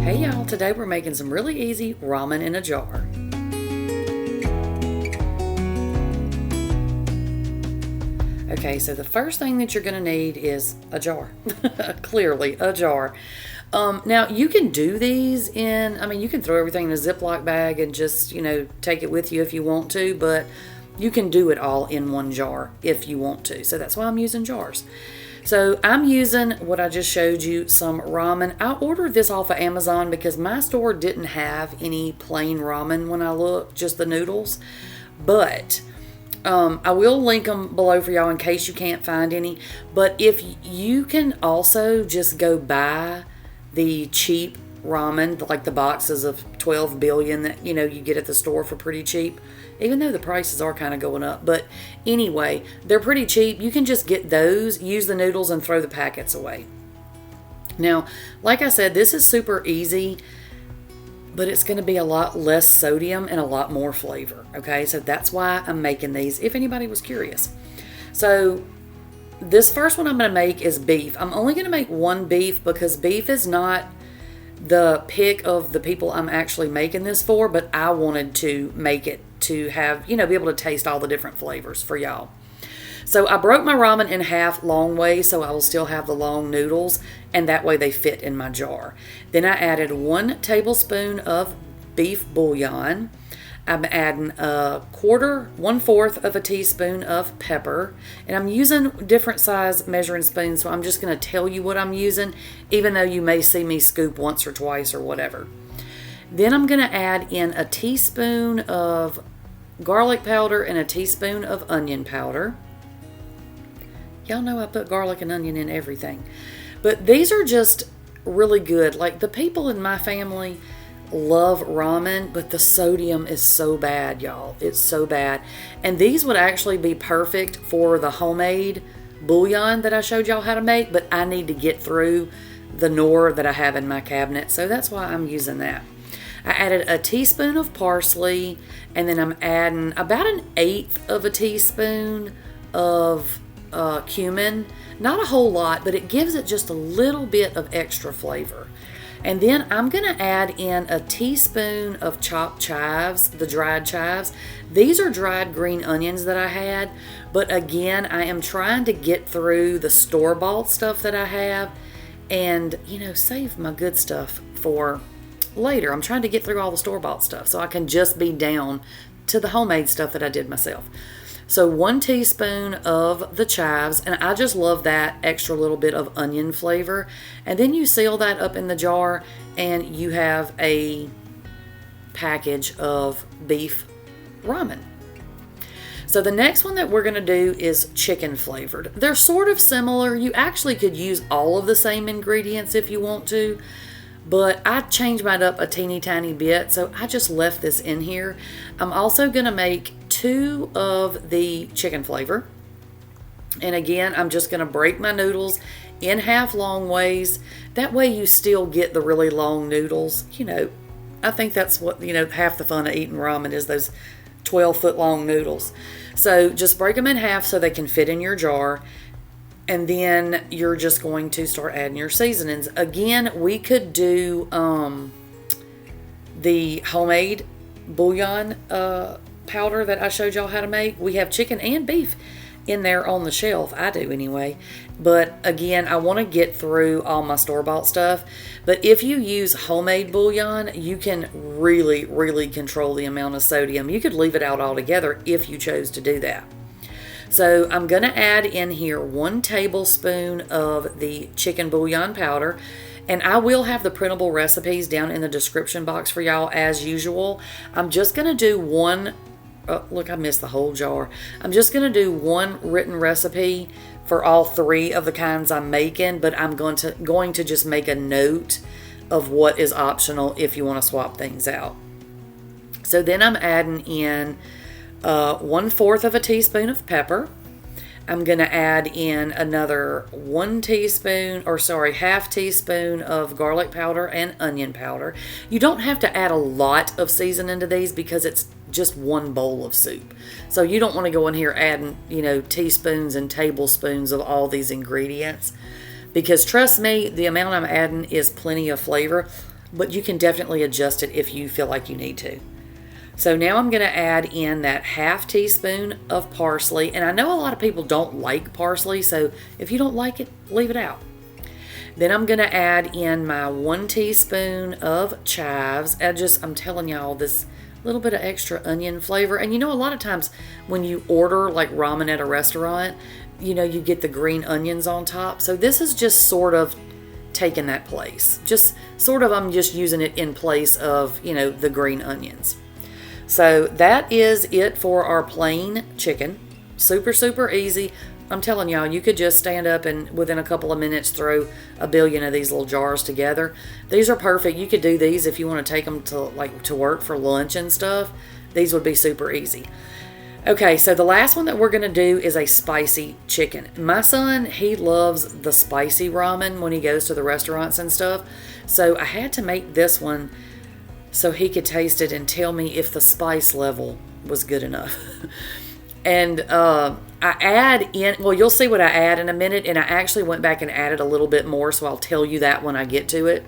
Hey y'all, today we're making some really easy ramen in a jar. Okay, so the first thing that you're going to need is a jar. Clearly, a jar. Now, you can do these you can throw everything in a Ziploc bag and just, take it with you if you want to, but you can do it all in one jar if you want to. So that's why I'm using jars. So I'm using what I just showed you, some ramen. I ordered this off of Amazon because my store didn't have any plain ramen when I looked, just the noodles. But I will link them below for y'all in case you can't find any. But if you can also just go buy the cheap ramen, like the boxes of 12 billion that you get at the store for pretty cheap, even though the prices are kind of going up. But anyway, they're pretty cheap. You can just get those, use the noodles, and throw the packets away. Now, like I said, this is super easy, but it's going to be a lot less sodium and a lot more flavor. Okay, so that's why I'm making these, if anybody was curious. So this first one I'm going to make is beef. I'm only going to make one beef because beef is not the pick of the people I'm actually making this for, but I wanted to make it to have, be able to taste all the different flavors for y'all. So I broke my ramen in half long ways, so I will still have the long noodles, and that way they fit in my jar. Then I added 1 tablespoon of beef bouillon. I'm adding 1/4 of a teaspoon of pepper, and I'm using different size measuring spoons, so I'm just going to tell you what I'm using, even though you may see me scoop once or twice or whatever. Then I'm going to add in a teaspoon of garlic powder and a teaspoon of onion powder. Y'all know I put garlic and onion in everything, but these are just really good. Like, the people in my family love ramen, but the sodium is so bad, y'all. It's so bad. And these would actually be perfect for the homemade bouillon that I showed y'all how to make, but I need to get through the Knorr that I have in my cabinet, so that's why I'm using that. I added a teaspoon of parsley, and then I'm adding about 1/8 of a teaspoon of cumin. Not a whole lot, but it gives it just a little bit of extra flavor. And then I'm going to add in a teaspoon of chopped chives, the dried chives. These are dried green onions that I had, but again, I am trying to get through the store-bought stuff that I have and, save my good stuff for later. I'm trying to get through all the store-bought stuff so I can just be down to the homemade stuff that I did myself. So 1 teaspoon of the chives, and I just love that extra little bit of onion flavor. And then you seal that up in the jar, and you have a package of beef ramen. So the next one that we're going to do is chicken flavored. They're sort of similar. You actually could use all of the same ingredients if you want to, but I changed mine up a teeny tiny bit, so I just left this in here. I'm also going to make 2 of the chicken flavor. And again, I'm just going to break my noodles in half long ways. That way you still get the really long noodles. I think that's what, half the fun of eating ramen is those 12-foot long noodles. So just break them in half so they can fit in your jar. And then you're just going to start adding your seasonings. Again, we could do the homemade bouillon powder that I showed y'all how to make. We have chicken and beef in there on the shelf. I do anyway. But again, I want to get through all my store-bought stuff. But if you use homemade bouillon, you can really, really control the amount of sodium. You could leave it out altogether if you chose to do that. So I'm going to add in here 1 tablespoon of the chicken bouillon powder. And I will have the printable recipes down in the description box for y'all as usual. I'm just going to do one. Look, I missed the whole jar. I'm just going to do one written recipe for all 3 of the kinds I'm making, but I'm going to just make a note of what is optional if you want to swap things out. So then I'm adding in 1/4 of a teaspoon of pepper. I'm going to add in another half teaspoon of garlic powder and onion powder. You don't have to add a lot of seasoning to these because it's just 1 bowl of soup. So you don't want to go in here adding, teaspoons and tablespoons of all these ingredients, because trust me, the amount I'm adding is plenty of flavor. but you can definitely adjust it if you feel like you need to. So now I'm going to add in that half teaspoon of parsley. And I know a lot of people don't like parsley, so if you don't like it, leave it out. Then I'm going to add in my 1 teaspoon of chives. I'm telling y'all, this little bit of extra onion flavor. And you know, a lot of times when you order like ramen at a restaurant, you know, you get the green onions on top. So this is just sort of taking that place. I'm just using it in place of, you know, the green onions. So that is it for our plain chicken. Super, super easy. I'm telling y'all, you could just stand up and within a couple of minutes throw a billion of these little jars together. These are perfect. You could do these if you want to take them to work for lunch and stuff. These would be super easy. Okay, so the last one that we're going to do is a spicy chicken. My son, he loves the spicy ramen when he goes to the restaurants and stuff. So I had to make this one so he could taste it and tell me if the spice level was good enough. And I add in, well, you'll see what I add in a minute, and I actually went back and added a little bit more, so I'll tell you that when I get to it.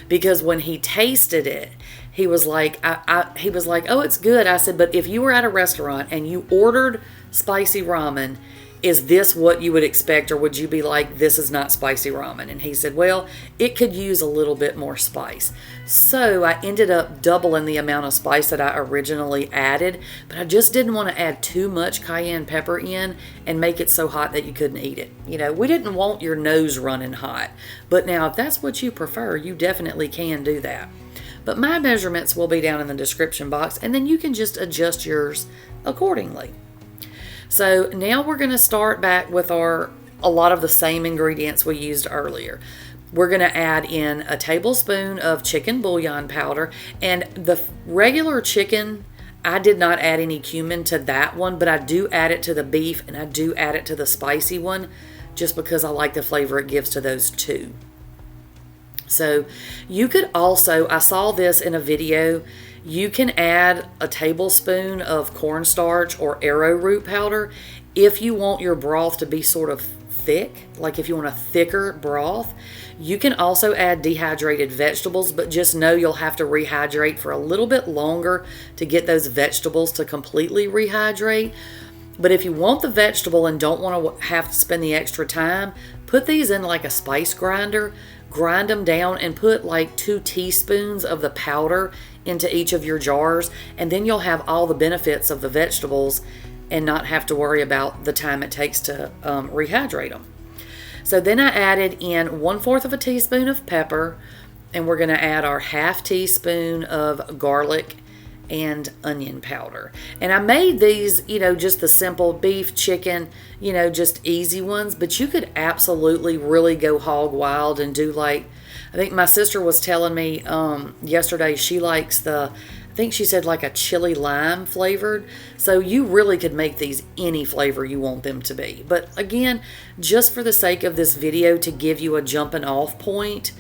Because when he tasted it, he was like, oh, it's good. I said, but if you were at a restaurant and you ordered spicy ramen, is this what you would expect, or would you be like, this is not spicy ramen? And he said, well, it could use a little bit more spice. So I ended up doubling the amount of spice that I originally added, but I just didn't want to add too much cayenne pepper in and make it so hot that you couldn't eat it. You know, we didn't want your nose running hot, but now if that's what you prefer, you definitely can do that. But my measurements will be down in the description box, and then you can just adjust yours accordingly. So now we're going to start back with a lot of the same ingredients we used earlier. We're going to add in a tablespoon of chicken bouillon powder, and the regular chicken, I did not add any cumin to that one, but I do add it to the beef and I do add it to the spicy one just because I like the flavor it gives to those two. So you could also, I saw this in a video, you can add a tablespoon of cornstarch or arrowroot powder if you want your broth to be sort of thick, like if you want a thicker broth. You can also add dehydrated vegetables, but just know you'll have to rehydrate for a little bit longer to get those vegetables to completely rehydrate. But if you want the vegetable and don't want to have to spend the extra time, put these in like a spice grinder, grind them down and put like 2 teaspoons of the powder into each of your jars, and then you'll have all the benefits of the vegetables and not have to worry about the time it takes to rehydrate them. So then I added in 1/4 of a teaspoon of pepper, and we're going to add our 1/2 teaspoon of garlic and onion powder. And I made these, you know, just the simple beef, chicken, you know, just easy ones, but you could absolutely really go hog wild and do like, I think my sister was telling me yesterday she likes I think she said like a chili lime flavored. So you really could make these any flavor you want them to be. But again, just for the sake of this video to give you a jumping off point,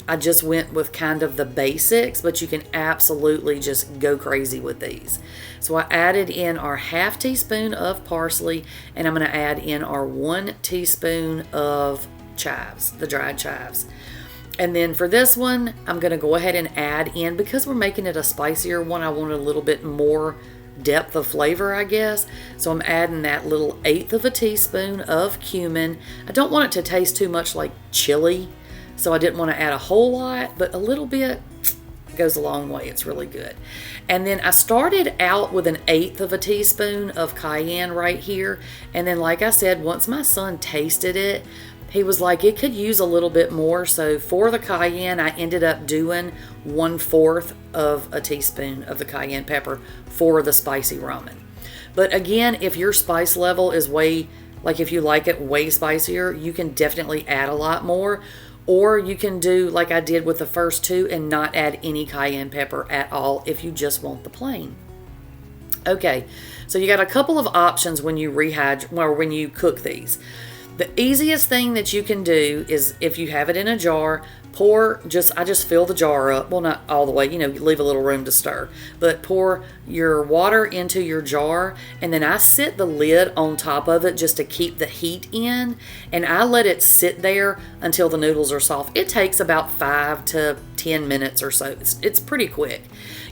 I just went with kind of the basics, but you can absolutely just go crazy with these. So I added in our 1/2 teaspoon of parsley, and I'm going to add in our 1 teaspoon of chives, the dried chives. And then for this one, I'm going to go ahead and add in, because we're making it a spicier one, I want a little bit more depth of flavor, I guess. So I'm adding that little 1/8 of a teaspoon of cumin. I don't want it to taste too much like chili, so I didn't want to add a whole lot, but a little bit goes a long way. It's really good. And then I started out with 1/8 of a teaspoon of cayenne right here. And then, like I said, once my son tasted it, he was like, it could use a little bit more. So for the cayenne, I ended up doing 1/4 of a teaspoon of the cayenne pepper for the spicy ramen. But again, if your spice level is like if you like it way spicier, you can definitely add a lot more. Or you can do like I did with the first two and not add any cayenne pepper at all if you just want the plain. Okay, so you got a couple of options when you when you cook these. The easiest thing that you can do is, if you have it in a jar, I just fill the jar up. Well, not all the way, you leave a little room to stir. But pour your water into your jar, and then I sit the lid on top of it just to keep the heat in, and I let it sit there until the noodles are soft. It takes about 5 to 10 minutes or so. It's pretty quick.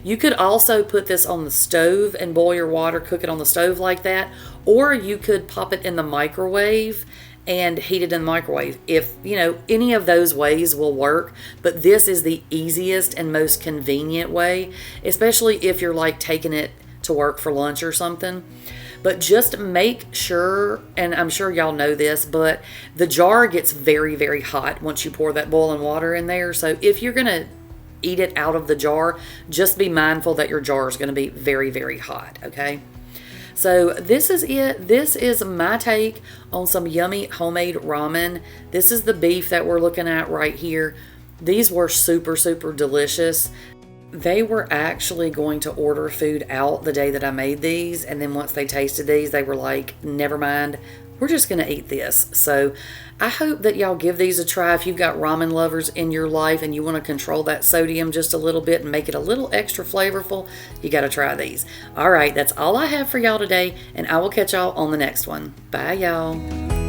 You could also put this on the stove and boil your water, cook it on the stove like that, or you could pop it in the microwave and heat it in the microwave. If, any of those ways will work, but this is the easiest and most convenient way, especially if you're like taking it to work for lunch or something. But just make sure, and I'm sure y'all know this, but the jar gets very, very hot once you pour that boiling water in there. So if you're going to eat it out of the jar, just be mindful that your jar is going to be very, very hot, okay? So this is it. This is my take on some yummy homemade ramen. This is the beef that we're looking at right here. These were super, super delicious. They were actually going to order food out the day that I made these, and then once they tasted these, they were like, never mind, we're just going to eat this. So I hope that y'all give these a try. If you've got ramen lovers in your life and you want to control that sodium just a little bit and make it a little extra flavorful, you got to try these. All right, that's all I have for y'all today, and I will catch y'all on the next one. Bye, y'all.